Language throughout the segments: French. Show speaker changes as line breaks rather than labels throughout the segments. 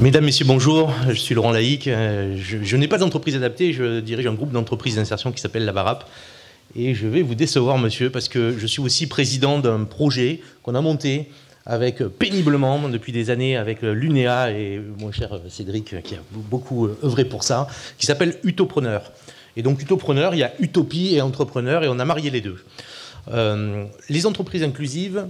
Mesdames, Messieurs, bonjour. Je suis Laurent Laïc. Je n'ai pas d'entreprise adaptée, je dirige un groupe d'entreprises d'insertion qui s'appelle la Varap. Et je vais vous décevoir, monsieur, parce que je suis aussi président d'un projet qu'on a monté avec péniblement depuis des années avec l'UNEA et mon cher Cédric qui a beaucoup œuvré pour ça, qui s'appelle Utopreneur. Et donc Utopreneur, il y a utopie et entrepreneur et on a marié les deux. Les entreprises inclusives,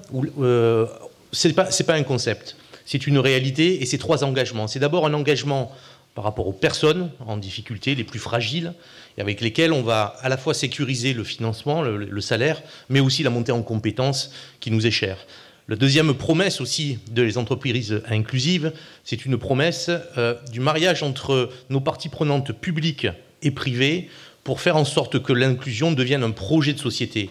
c'est pas un concept. C'est une réalité et c'est 3 engagements. C'est d'abord un engagement par rapport aux personnes en difficulté, les plus fragiles, et avec lesquelles on va à la fois sécuriser le financement, le salaire, mais aussi la montée en compétences qui nous est chère. La deuxième promesse aussi des entreprises inclusives, c'est une promesse du mariage entre nos parties prenantes publiques et privées pour faire en sorte que l'inclusion devienne un projet de société.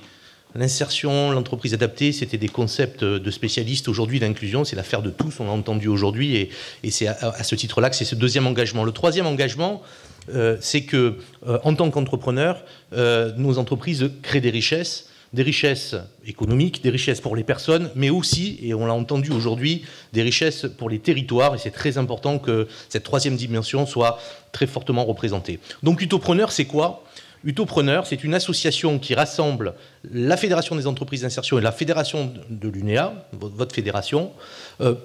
L'insertion, l'entreprise adaptée, c'était des concepts de spécialistes. Aujourd'hui, l'inclusion, c'est l'affaire de tous, on l'a entendu aujourd'hui, et c'est à ce titre-là que c'est ce deuxième engagement. Le troisième engagement, c'est que, en tant qu'entrepreneurs, nos entreprises créent des richesses économiques, des richesses pour les personnes, mais aussi, et on l'a entendu aujourd'hui, des richesses pour les territoires, et c'est très important que cette troisième dimension soit très fortement représentée. Donc, Utopreneur, c'est quoi ? Utopreneur, c'est une association qui rassemble la Fédération des entreprises d'insertion et la Fédération de l'UNEA, votre fédération,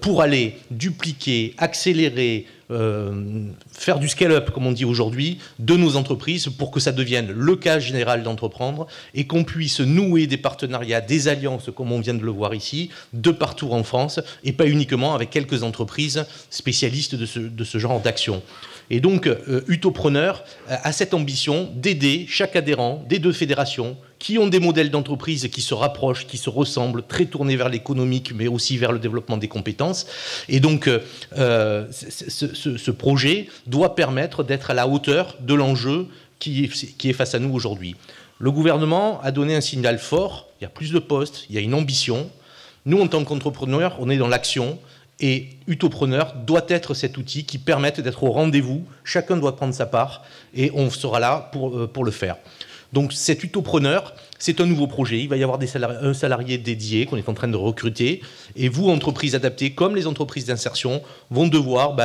pour aller dupliquer, accélérer, faire du scale-up, comme on dit aujourd'hui, de nos entreprises pour que ça devienne le cas général d'entreprendre et qu'on puisse nouer des partenariats, des alliances, comme on vient de le voir ici, de partout en France et pas uniquement avec quelques entreprises spécialistes de ce genre d'action. Et donc, Utopreneur a cette ambition d'aider chaque adhérent des 2 fédérations qui ont des modèles d'entreprise qui se rapprochent, qui se ressemblent, très tournés vers l'économique, mais aussi vers le développement des compétences. Et donc, ce projet doit permettre d'être à la hauteur de l'enjeu qui est face à nous aujourd'hui. Le gouvernement a donné un signal fort, il y a plus de postes, il y a une ambition. Nous, en tant qu'entrepreneurs, on est dans l'action. Et Utopreneur doit être cet outil qui permette d'être au rendez-vous. Chacun doit prendre sa part et on sera là pour le faire. Donc cet Utopreneur, c'est un nouveau projet. Il va y avoir un salarié dédié qu'on est en train de recruter. Et vous, entreprises adaptées, comme les entreprises d'insertion, vont devoir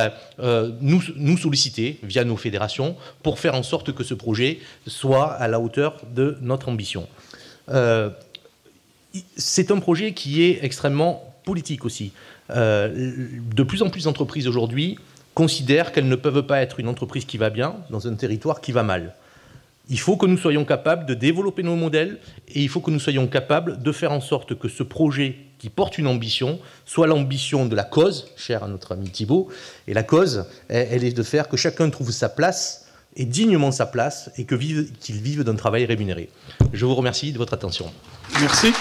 nous solliciter via nos fédérations pour faire en sorte que ce projet soit à la hauteur de notre ambition. C'est un projet qui est extrêmement politique aussi. De plus en plus d'entreprises aujourd'hui considèrent qu'elles ne peuvent pas être une entreprise qui va bien dans un territoire qui va mal. Il faut que nous soyons capables de développer nos modèles et il faut que nous soyons capables de faire en sorte que ce projet qui porte une ambition soit l'ambition de la cause, chère à notre ami Thibault. Et la cause, elle est de faire que chacun trouve sa place et dignement sa place et qu'il vive d'un travail rémunéré. Je vous remercie de votre attention.
Merci.